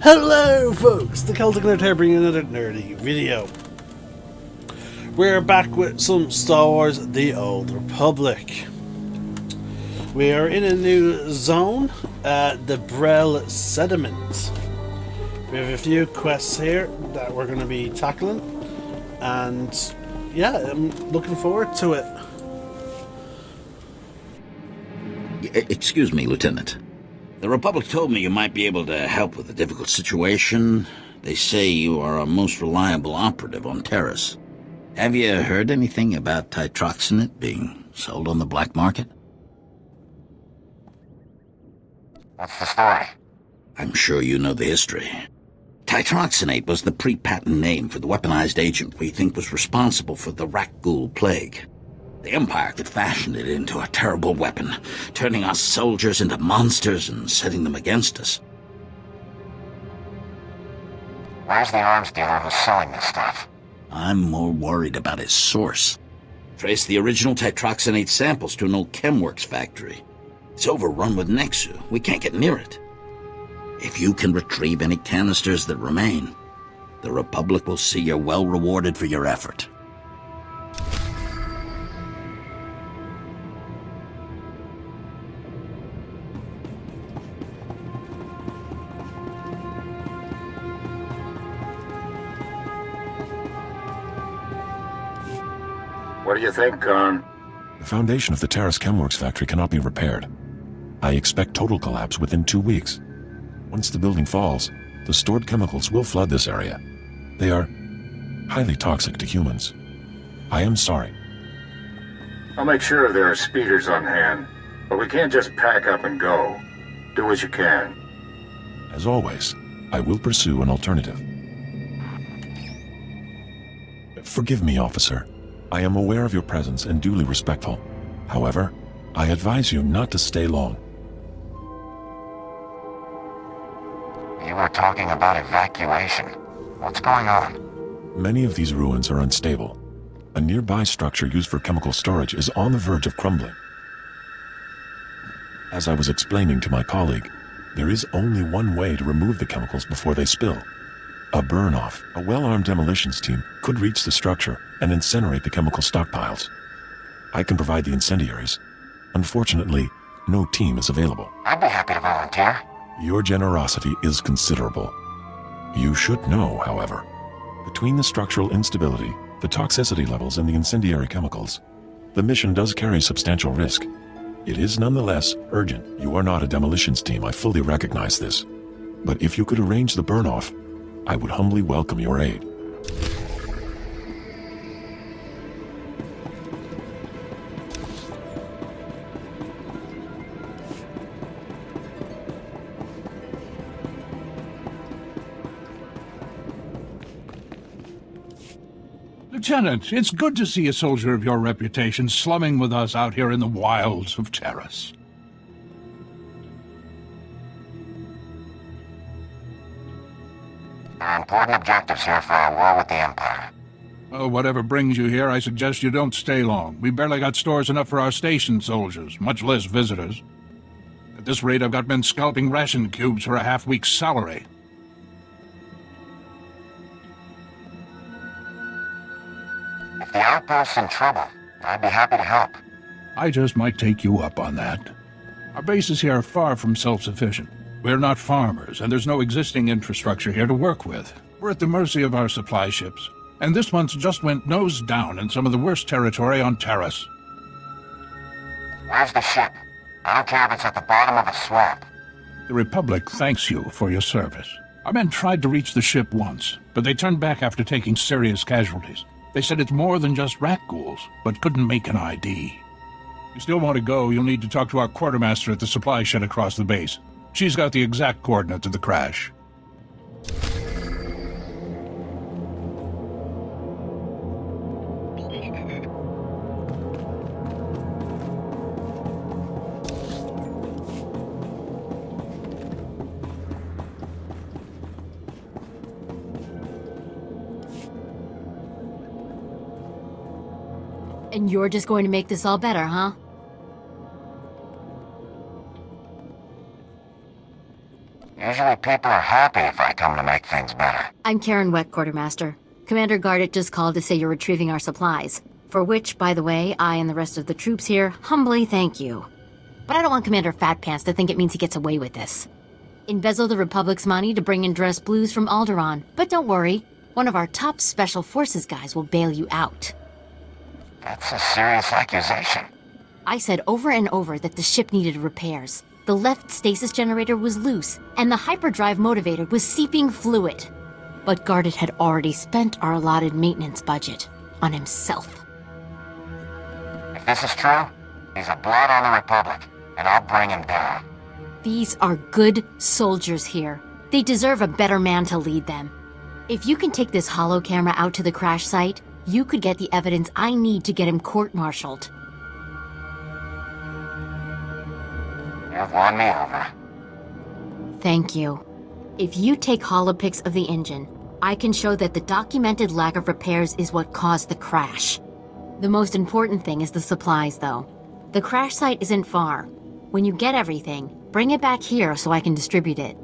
Hello folks, the Celtic Nerd here bringing another nerdy video. We're back with some Star Wars The Old Republic. We are in a new zone, the Brell Sediment. We have a few quests here that we're going to be tackling, and yeah, I'm looking forward to it. Excuse me, Lieutenant. The Republic told me you might be able to help with a difficult situation. They say you are a most reliable operative on Terrace. Have you heard anything about titroxinate being sold on the black market? What's the story? I'm sure you know the history. Titroxinate was the pre-patent name for the weaponized agent we think was responsible for the Rakghoul plague. The Empire could fashion it into a terrible weapon, turning us soldiers into monsters and setting them against us. Where's the arms dealer who's selling this stuff? I'm more worried about its source. Trace the original titroxinate samples to an old Chemworks factory. It's overrun with Nexu. We can't get near it. If you can retrieve any canisters that remain, the Republic will see you're well rewarded for your effort. What do you think, Khan? The foundation of the Terrace Chemworks factory cannot be repaired. I expect total collapse within 2 weeks. Once the building falls, the stored chemicals will flood this area. They are highly toxic to humans. I am sorry. I'll make sure there are speeders on hand, but we can't just pack up and go. Do what you can. As always, I will pursue an alternative. Forgive me, officer. I am aware of your presence and duly respectful. However, I advise you not to stay long. You were talking about evacuation. What's going on? Many of these ruins are unstable. A nearby structure used for chemical storage is on the verge of crumbling. As I was explaining to my colleague, there is only one way to remove the chemicals before they spill. A burn-off. A well-armed demolitions team could reach the structure and incinerate the chemical stockpiles. I can provide the incendiaries. Unfortunately, no team is available. I'd be happy to volunteer. Your generosity is considerable. You should know, however, between the structural instability, the toxicity levels, and the incendiary chemicals, the mission does carry substantial risk. It is nonetheless urgent. You are not a demolitions team, I fully recognize this. But if you could arrange the burn-off, I would humbly welcome your aid. Lieutenant, it's good to see a soldier of your reputation slumming with us out here in the wilds of Terrace. There are important objectives here for our war with the Empire. Oh, whatever brings you here, I suggest you don't stay long. We barely got stores enough for our station soldiers, much less visitors. At this rate, I've got men scalping ration cubes for a half-week's salary. If the outpost's in trouble, I'd be happy to help. I just might take you up on that. Our bases here are far from self-sufficient. We're not farmers, and there's no existing infrastructure here to work with. We're at the mercy of our supply ships, and this one's just went nose down in some of the worst territory on Terrace. Where's the ship? I don't care if it's at the bottom of a swamp. The Republic thanks you for your service. Our men tried to reach the ship once, but they turned back after taking serious casualties. They said it's more than just Rakghouls, but couldn't make an ID. If you still want to go, you'll need to talk to our quartermaster at the supply shed across the base. She's got the exact coordinates of the crash. And you're just going to make this all better, huh? Usually Usually people are happy if I come to make things better. I'm Karen Weck, Quartermaster. Commander Gardet just called to say you're retrieving our supplies. For which, by the way, I and the rest of the troops here humbly thank you. But I don't want Commander Fat Pants to think it means he gets away with this. Embezzle the Republic's money to bring in dress blues from Alderaan. But don't worry, one of our top Special Forces guys will bail you out. That's a serious accusation. I said over and over that the ship needed repairs. The left stasis generator was loose, and the hyperdrive motivator was seeping fluid. But Gardet had already spent our allotted maintenance budget on himself. If this is true, he's a blot on the Republic, and I'll bring him down. These are good soldiers here. They deserve a better man to lead them. If you can take this holo camera out to the crash site, you could get the evidence I need to get him court-martialed. You've won me over. Thank you. If you take holopics of the engine, I can show that the documented lack of repairs is what caused the crash. The most important thing is the supplies, though. The crash site isn't far. When you get everything, bring it back here so I can distribute it.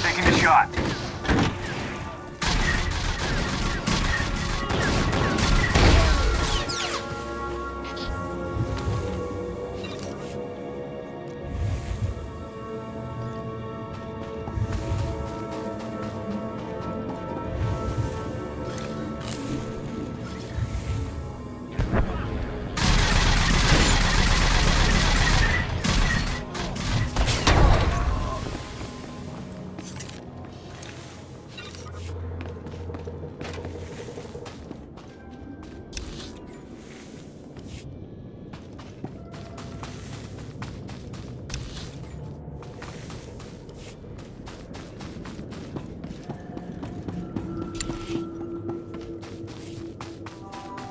Taking the shot.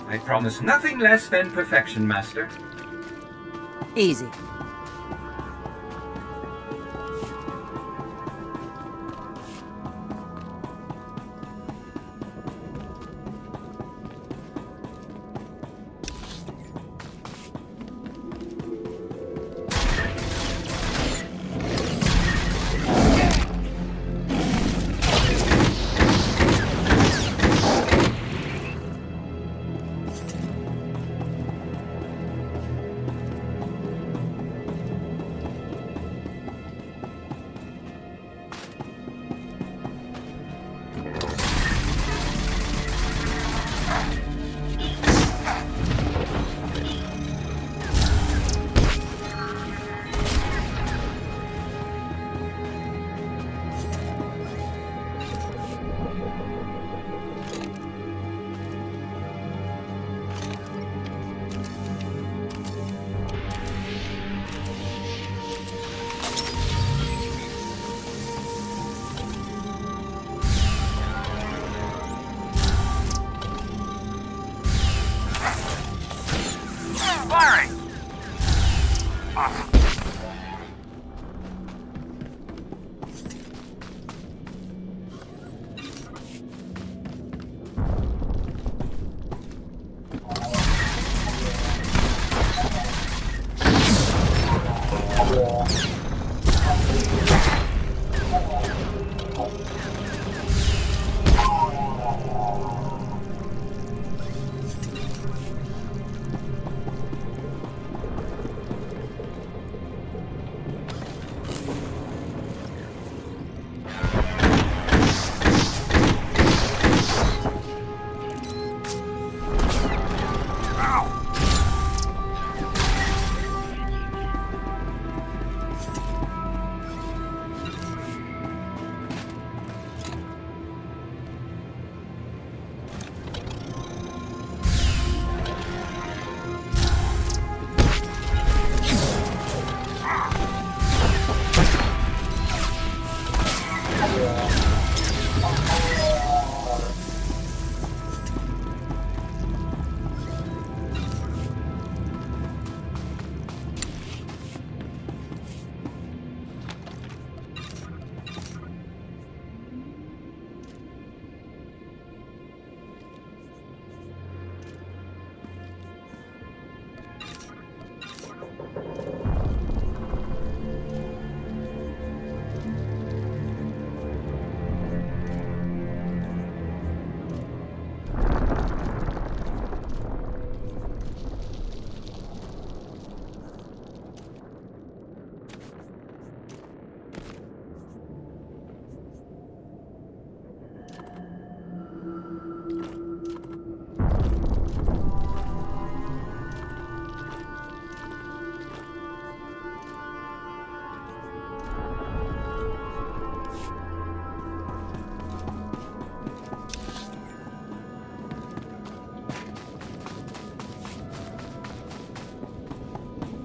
I promise nothing less than perfection, Master. Easy.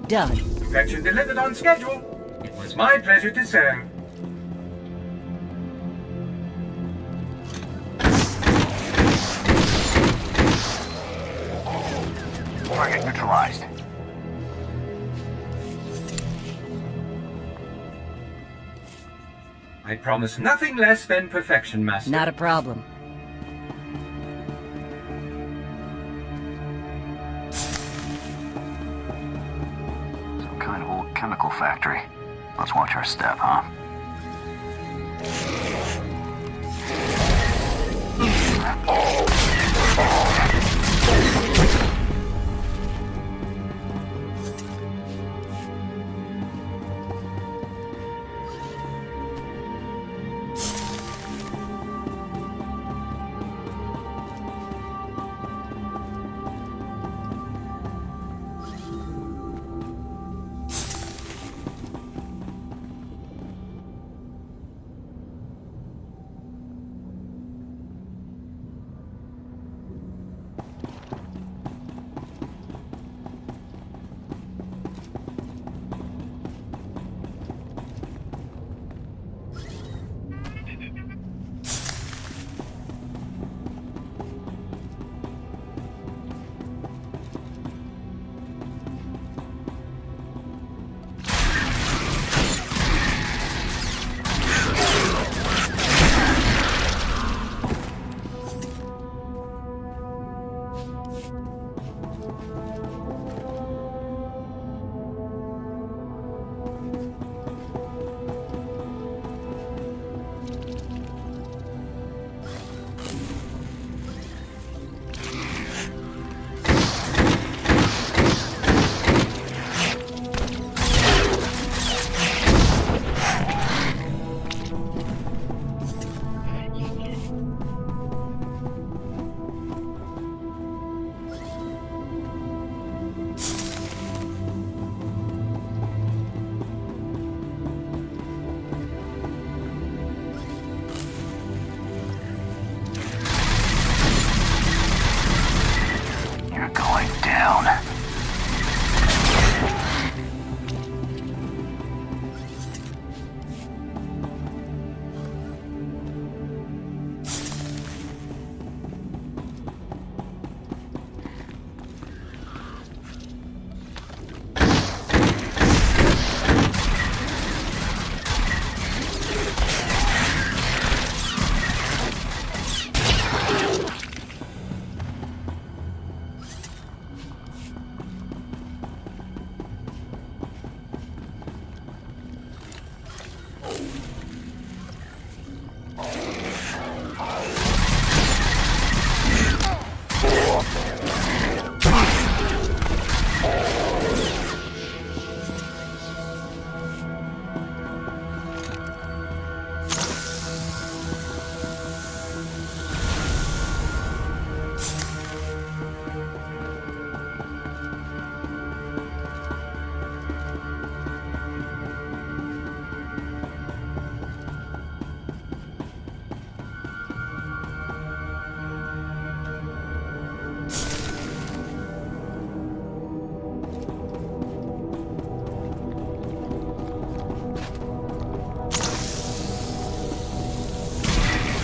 Done. Perfection delivered on schedule. It was my pleasure to serve. Target neutralized. I promise nothing less than perfection, Master. Not a problem. Some kind of old chemical factory. Let's watch our step, huh?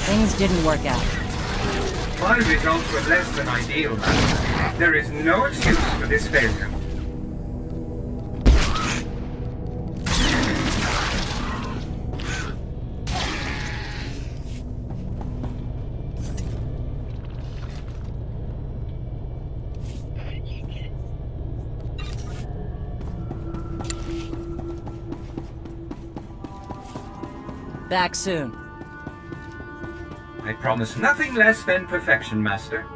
Things didn't work out. My results were less than ideal, Master. There is no excuse for this failure. Back soon. I promise nothing less than perfection, Master.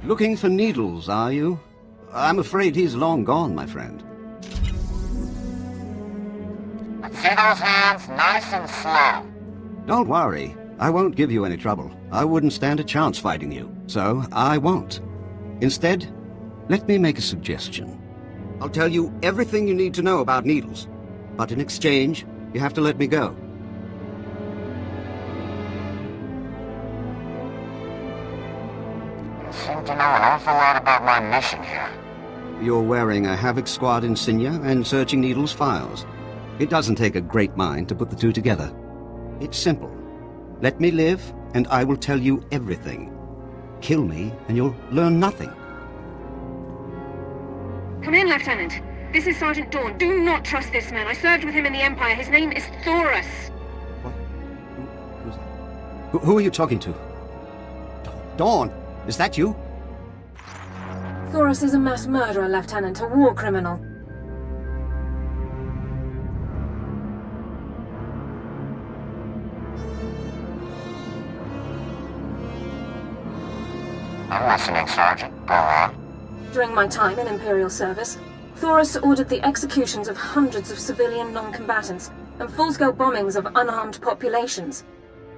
Looking for needles, are you? I'm afraid he's long gone, my friend. See those hands? Nice and slow. Don't worry. I won't give you any trouble. I wouldn't stand a chance fighting you, so I won't. Instead, let me make a suggestion. I'll tell you everything you need to know about needles, but in exchange, you have to let me go. You seem to know an awful lot about my mission here. You're wearing a Havoc Squad insignia and searching Needle's files. It doesn't take a great mind to put the two together. It's simple. Let me live, and I will tell you everything. Kill me, and you'll learn nothing. Come in, Lieutenant. This is Sergeant Dawn. Do not trust this man. I served with him in the Empire. His name is Thoris. What? Who's that? Who are you talking to? Dawn, is that you? Thoris is a mass murderer, Lieutenant. A war criminal. I'm listening, Sergeant. Go on. During my time in Imperial service, Thoris ordered the executions of hundreds of civilian non-combatants and full-scale bombings of unarmed populations.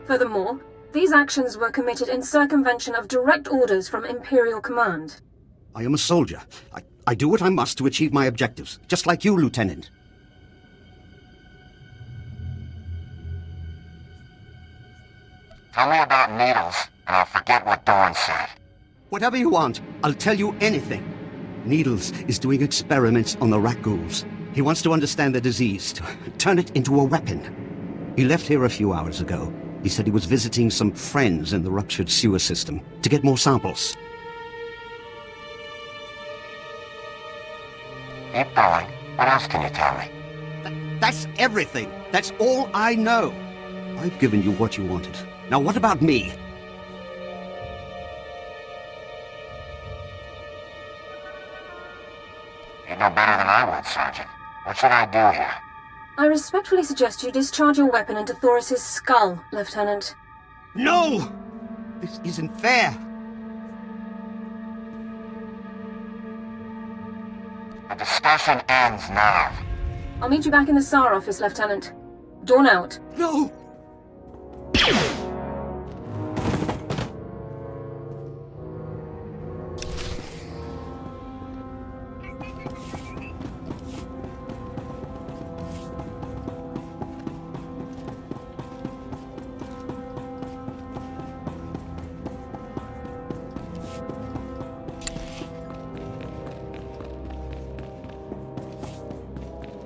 Furthermore, these actions were committed in circumvention of direct orders from Imperial command. I am a soldier. I do what I must to achieve my objectives, just like you, Lieutenant. Tell me about needles, and I'll forget what Dawn said. Whatever you want, I'll tell you anything. Needles is doing experiments on the rat ghouls. He wants to understand the disease, to turn it into a weapon. He left here a few hours ago. He said he was visiting some friends in the ruptured sewer system to get more samples. Keep going. What else can you tell me? That's everything. That's all I know. I've given you what you wanted. Now what about me? You'd know better than I would, Sergeant. What should I do here? I respectfully suggest you discharge your weapon into Thoris's skull, Lieutenant. No! This isn't fair. The discussion ends now. I'll meet you back in the SAR office, Lieutenant. Dawn out. No!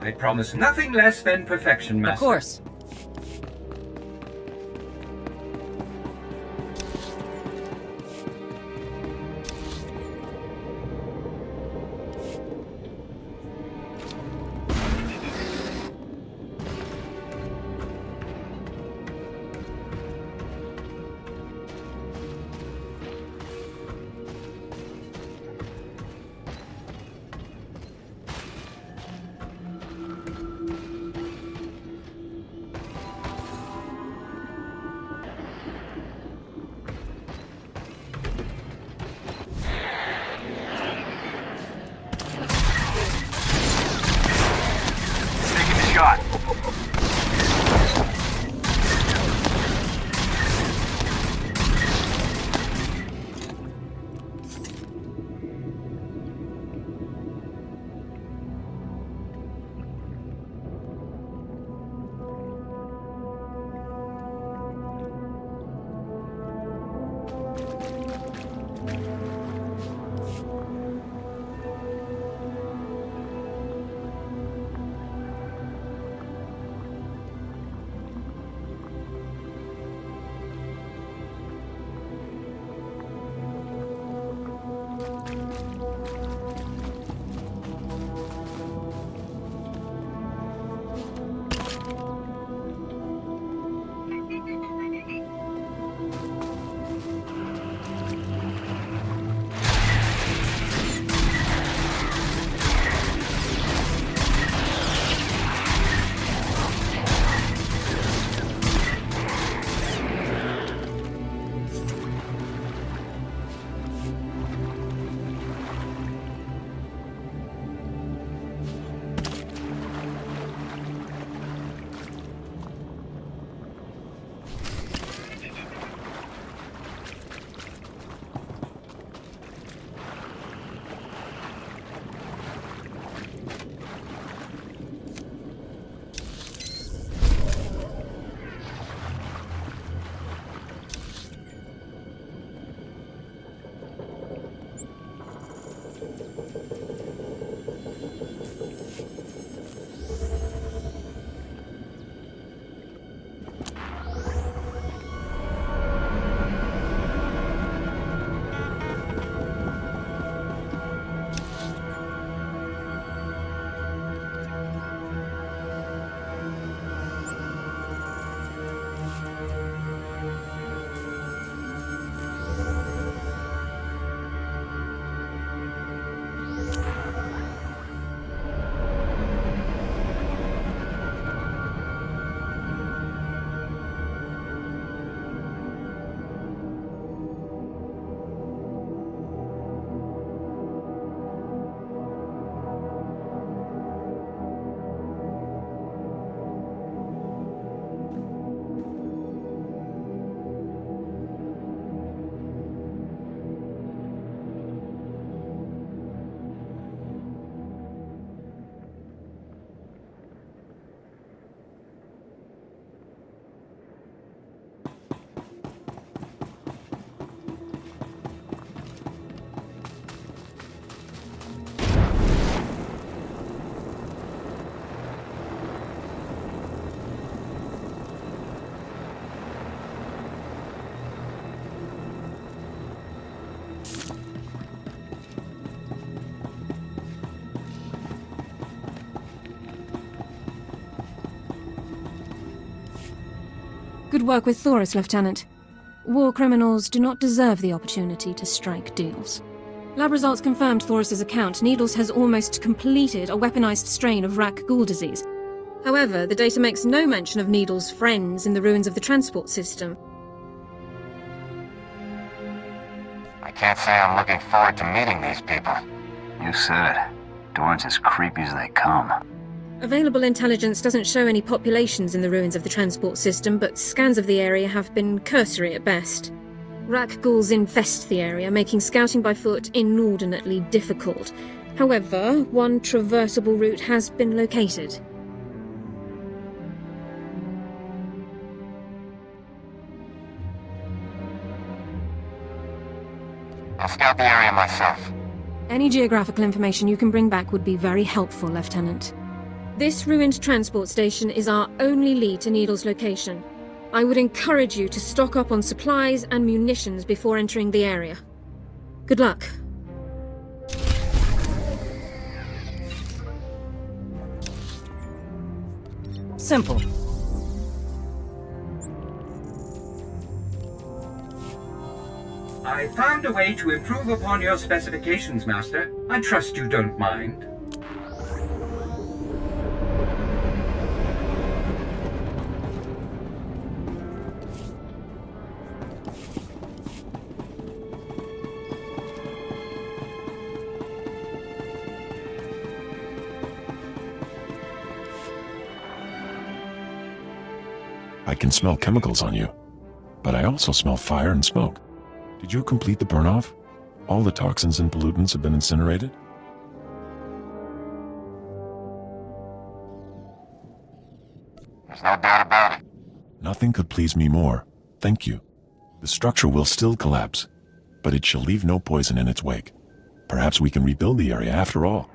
I promise nothing less than perfection, Master. Of course. Good work with Thoris, Lieutenant. War criminals do not deserve the opportunity to strike deals. Lab results confirmed Thoris's account. Needles has almost completed a weaponized strain of Rak Ghoul disease. However, the data makes no mention of Needles' friends in the ruins of the transport system. I can't say I'm looking forward to meeting these people. You said it. Dorn's as creepy as they come. Available intelligence doesn't show any populations in the ruins of the transport system, but scans of the area have been cursory at best. Rak ghouls infest the area, making scouting by foot inordinately difficult. However, one traversable route has been located. I'll scout the area myself. Any geographical information you can bring back would be very helpful, Lieutenant. This ruined transport station is our only lead to Needle's location. I would encourage you to stock up on supplies and munitions before entering the area. Good luck. Simple. I found a way to improve upon your specifications, Master. I trust you don't mind. I can smell chemicals on you, but I also smell fire and smoke. Did you complete the burn-off? All the toxins and pollutants have been incinerated? There's no doubt about it. Nothing could please me more. Thank you. The structure will still collapse, but it shall leave no poison in its wake. Perhaps we can rebuild the area after all.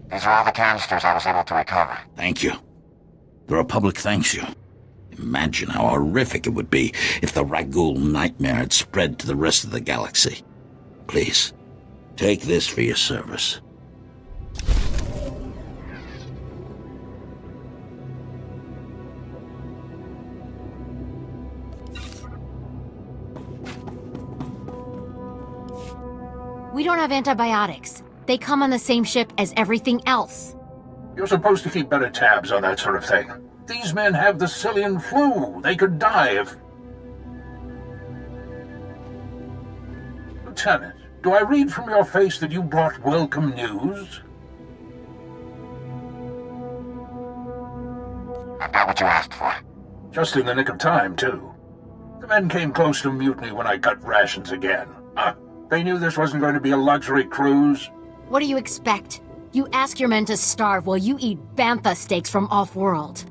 These are all the canisters I was able to recover. Thank you. The Republic thanks you. Imagine how horrific it would be if the Ragul nightmare had spread to the rest of the galaxy. Please, take this for your service. We don't have antibiotics. They come on the same ship as everything else. You're supposed to keep better tabs on that sort of thing. These men have the Cillian flu. They could die if... Lieutenant, do I read from your face that you brought welcome news? I've got what you asked for. Just in the nick of time, too. The men came close to mutiny when I cut rations again. They knew this wasn't going to be a luxury cruise. What do you expect? You ask your men to starve while you eat bantha steaks from off-world.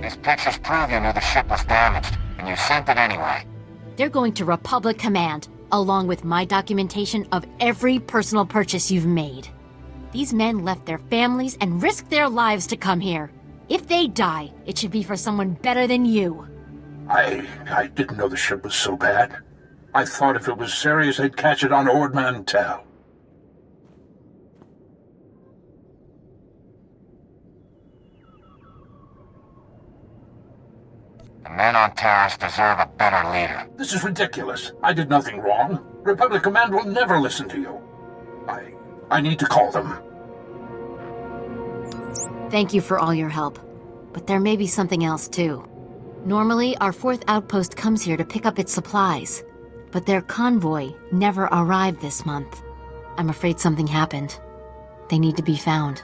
These pictures prove you knew the ship was damaged, and you sent it anyway. They're going to Republic Command, along with my documentation of every personal purchase you've made. These men left their families and risked their lives to come here. If they die, it should be for someone better than you. I didn't know the ship was so bad. I thought if it was serious, they'd catch it on Ord Mantell. The men on Terrace deserve a better leader. This is ridiculous. I did nothing wrong. Republic Command will never listen to you. I need to call them. Thank you for all your help. But there may be something else, too. Normally, our 4th outpost comes here to pick up its supplies. But their convoy never arrived this month. I'm afraid something happened. They need to be found.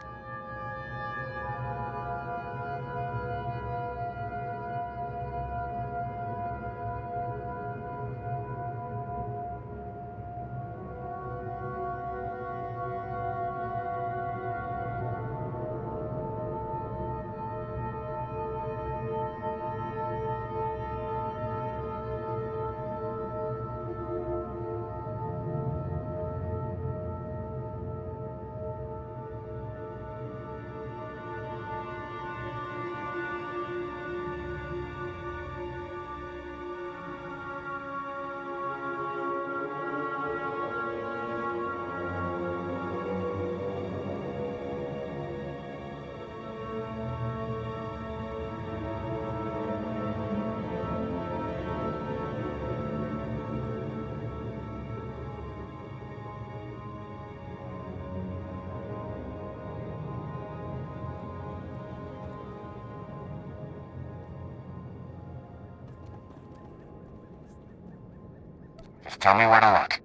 Just tell me where to look.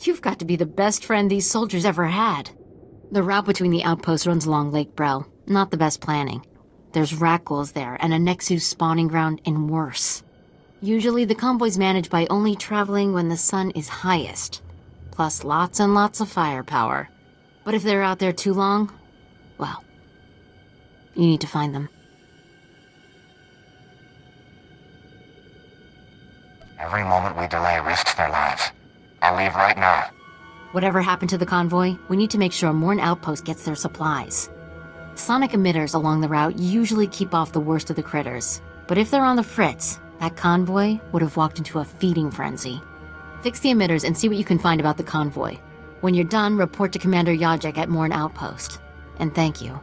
You've got to be the best friend these soldiers ever had. The route between the outposts runs along Lake Brell. Not the best planning. There's rat ghouls there, and a Nexus spawning ground, and worse. Usually the convoy's managed by only traveling when the sun is highest. Plus lots and lots of firepower. But if they're out there too long, well, you need to find them. Every moment we delay risks their lives. I'll leave right now. Whatever happened to the convoy, we need to make sure Morn Outpost gets their supplies. Sonic emitters along the route usually keep off the worst of the critters. But if they're on the fritz, that convoy would have walked into a feeding frenzy. Fix the emitters and see what you can find about the convoy. When you're done, report to Commander Yajek at Morn Outpost. And thank you.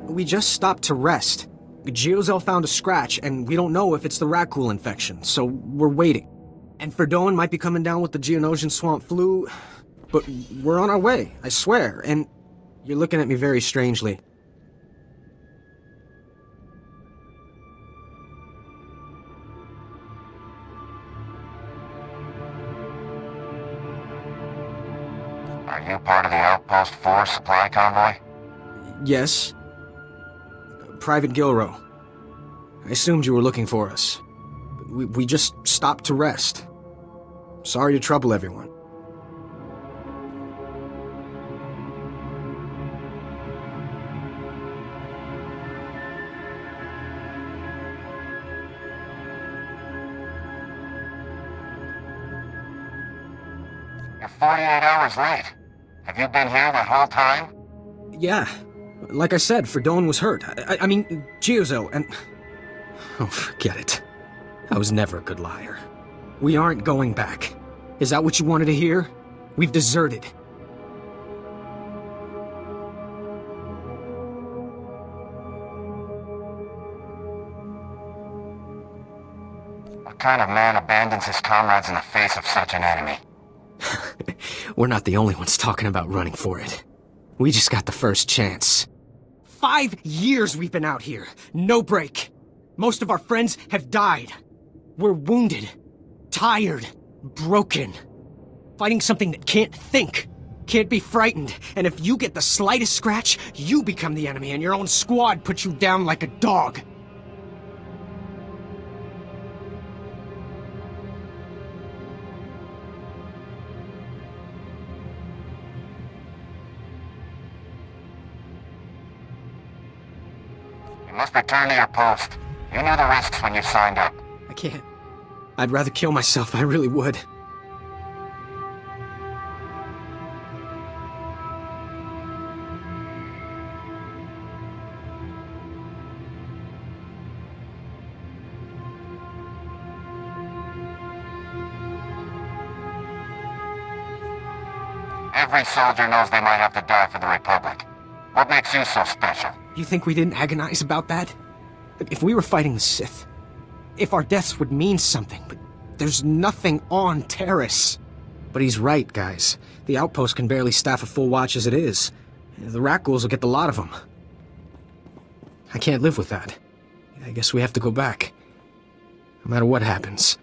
We just stopped to rest. Geozel found a scratch, and we don't know if it's the rat ghoul infection, so we're waiting. And Verdone might be coming down with the Geonosian swamp flu, but we're on our way, I swear, and you're looking at me very strangely. Are you part of the Outpost 4 supply convoy? Yes. Private Gilrow. I assumed you were looking for us. We just stopped to rest. Sorry to trouble everyone. You're 48 hours late. Have you been here the whole time? Yeah. Like I said, Verdone was hurt. I mean, Geozo, and... Oh, forget it. I was never a good liar. We aren't going back. Is that what you wanted to hear? We've deserted. What kind of man abandons his comrades in the face of such an enemy? We're not the only ones talking about running for it. We just got the first chance. 5 years we've been out here. No break. Most of our friends have died. We're wounded, tired, broken. Fighting something that can't think, can't be frightened. And if you get the slightest scratch, you become the enemy and your own squad puts you down like a dog. You must return to your post. You knew the risks when you signed up. I can't. I'd rather kill myself, I really would. Every soldier knows they might have to die for the Republic. What makes you so special? You think we didn't agonize about that? If we were fighting the Sith, if our deaths would mean something, but there's nothing on Terrace. But he's right, guys. The outpost can barely staff a full watch as it is. The rat ghouls will get the lot of them. I can't live with that. I guess we have to go back. No matter what happens.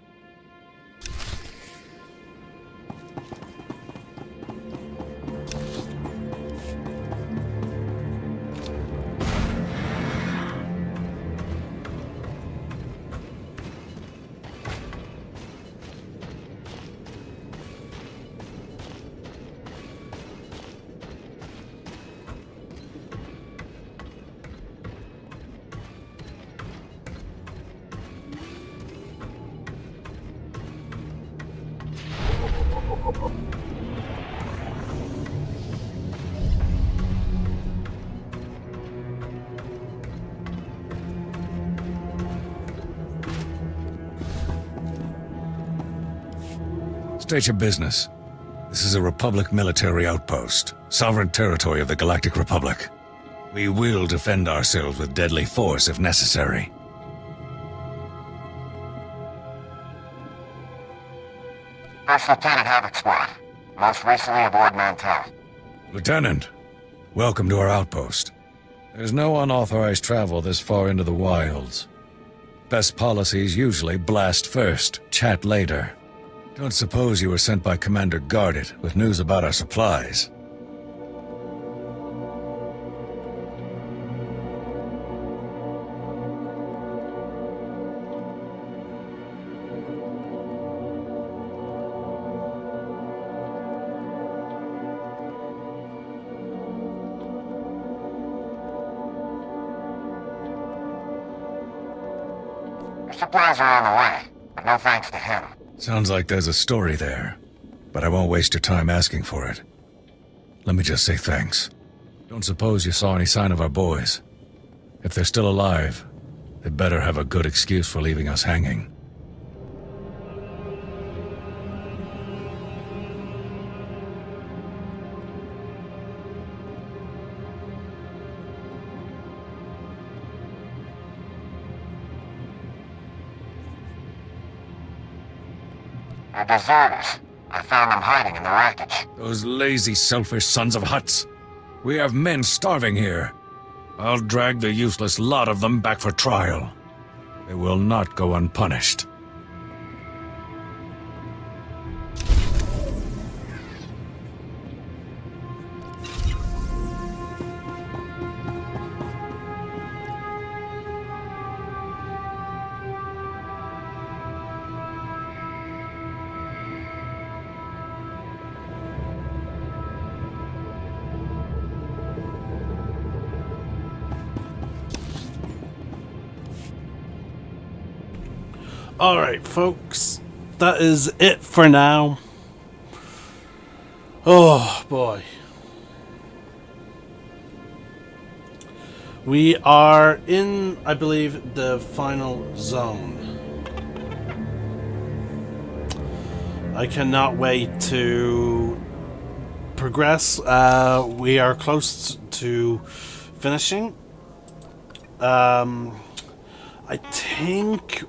State your business. This is a Republic military outpost, sovereign territory of the Galactic Republic. We will defend ourselves with deadly force if necessary. First Lieutenant Havoc Squad. Most recently aboard Mantell. Lieutenant, welcome to our outpost. There's no unauthorized travel this far into the wilds. Best policies usually blast first, chat later. Don't suppose you were sent by Commander Gardet with news about our supplies. Your supplies are on the way, but no thanks to him. Sounds like there's a story there, but I won't waste your time asking for it. Let me just say thanks. Don't suppose you saw any sign of our boys. If they're still alive, they better have a good excuse for leaving us hanging. They're deserters. I found them hiding in the wreckage. Those lazy, selfish sons of huts. We have men starving here. I'll drag the useless lot of them back for trial. They will not go unpunished. Alright, folks, that is it for now. Oh boy. We are in, I believe, the final zone. I cannot wait to progress. We are close to finishing. I think...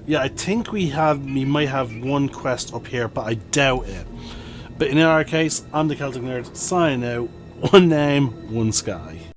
Yeah, I think we might have one quest up here, but I doubt it. But in our case, I'm the Celtic Nerd, signing out. One name, one sky.